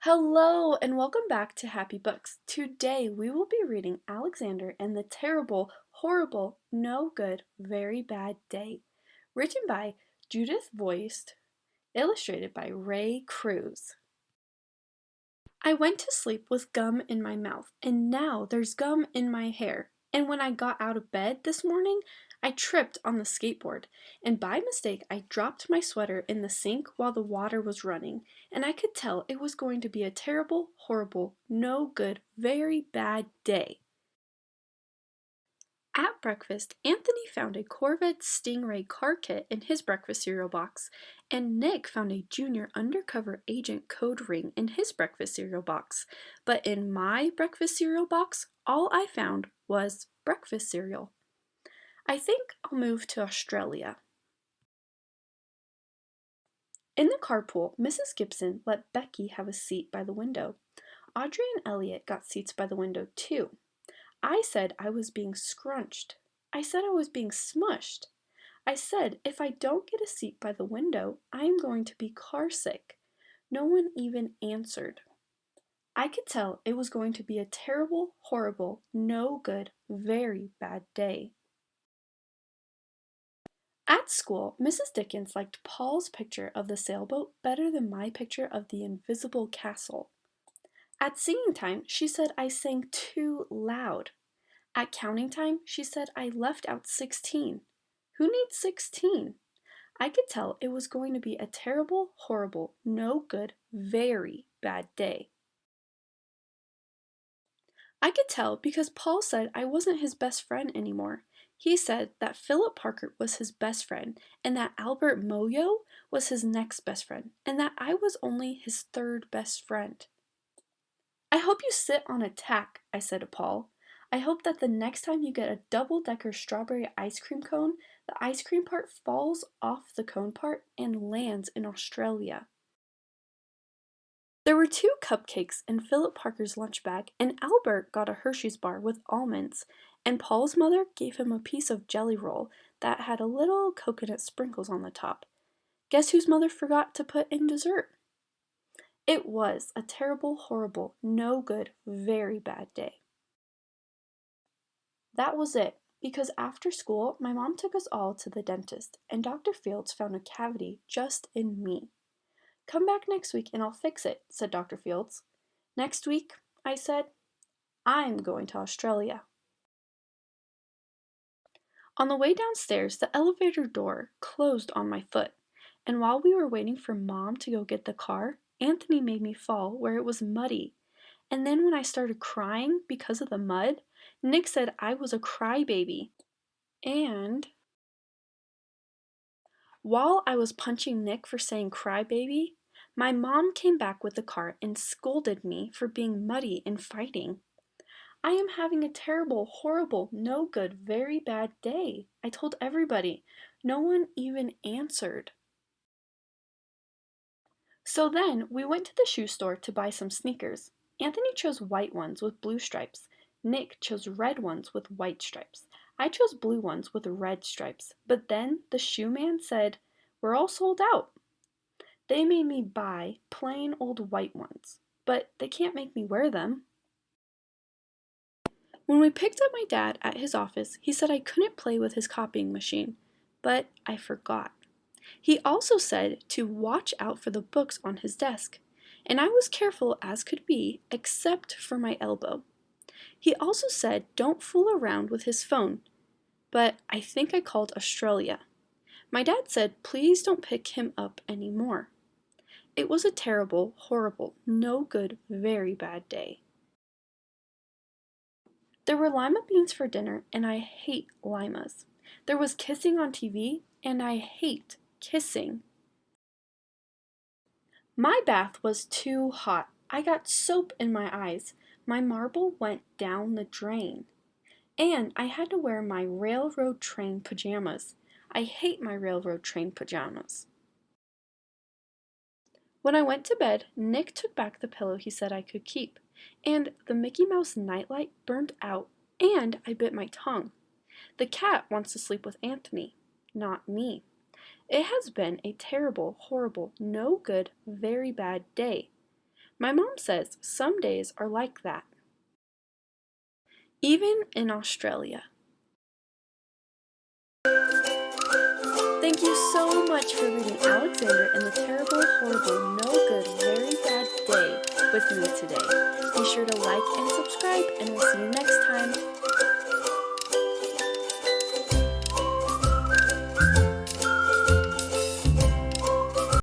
Hello and welcome back to Happy Books. Today we will be reading Alexander and the Terrible, Horrible, No Good, Very Bad Day, written by Judith Viorst, illustrated by Cruz. I went to sleep with gum in my mouth, and now there's gum in my hair. And when I got out of bed this morning, I tripped on the skateboard, and by mistake I dropped my sweater in the sink while the water was running, and I could tell it was going to be a terrible, horrible, no good, very bad day. At breakfast, Anthony found a Corvette Stingray car kit in his breakfast cereal box, and Nick found a junior undercover agent code ring in his breakfast cereal box. But in my breakfast cereal box, all I found was breakfast cereal. I think I'll move to Australia. In the carpool, Mrs. Gibson let Becky have a seat by the window. Audrey and Elliot got seats by the window too. I said I was being scrunched. I said I was being smushed. I said if I don't get a seat by the window, I am going to be carsick. No one even answered. I could tell it was going to be a terrible, horrible, no good, very bad day. At school, Mrs. Dickens liked Paul's picture of the sailboat better than my picture of the invisible castle. At singing time, she said I sang too loud. At counting time, she said I left out 16. Who needs 16? I could tell it was going to be a terrible, horrible, no good, very bad day. I could tell because Paul said I wasn't his best friend anymore. He said that Philip Parker was his best friend, and that Albert Moyo was his next best friend, and that I was only his third best friend. I hope you sit on a tack, I said to Paul. I hope that the next time you get a double-decker strawberry ice cream cone, the ice cream part falls off the cone part and lands in Australia. There were 2 cupcakes in Philip Parker's lunch bag, and Albert got a Hershey's bar with almonds, and Paul's mother gave him a piece of jelly roll that had a little coconut sprinkles on the top. Guess whose mother forgot to put in dessert? It was a terrible, horrible, no good, very bad day. That was it, because after school, my mom took us all to the dentist, and Dr. Fields found a cavity just in me. Come back next week and I'll fix it, said Dr. Fields. Next week, I said, I'm going to Australia. On the way downstairs, the elevator door closed on my foot, and while we were waiting for Mom to go get the car, Anthony made me fall where it was muddy. And then when I started crying because of the mud, Nick said I was a crybaby. And while I was punching Nick for saying crybaby, my mom came back with the car and scolded me for being muddy and fighting. I am having a terrible, horrible, no good, very bad day, I told everybody. No one even answered. So then we went to the shoe store to buy some sneakers. Anthony chose white ones with blue stripes. Nick chose red ones with white stripes. I chose blue ones with red stripes. But then the shoe man said, "We're all sold out." They made me buy plain old white ones, but they can't make me wear them. When we picked up my dad at his office, he said I couldn't play with his copying machine, but I forgot. He also said to watch out for the books on his desk, and I was careful as could be, except for my elbow. He also said don't fool around with his phone, but I think I called Australia. My dad said please don't pick him up anymore. It was a terrible, horrible, no good, very bad day. There were lima beans for dinner, and I hate limas. There was kissing on TV, and I hate kissing. My bath was too hot. I got soap in my eyes. My marble went down the drain. And I had to wear my railroad train pajamas. I hate my railroad train pajamas. When I went to bed, Nick took back the pillow he said I could keep, and the Mickey Mouse nightlight burned out, and I bit my tongue. The cat wants to sleep with Anthony, not me. It has been a terrible, horrible, no good, very bad day. My mom says some days are like that. Even in Australia. Thank you so much for reading Alexander and the Terrible, Horrible, No Good, Very Bad Day with me today. Be sure to like and subscribe, and we'll see you next time.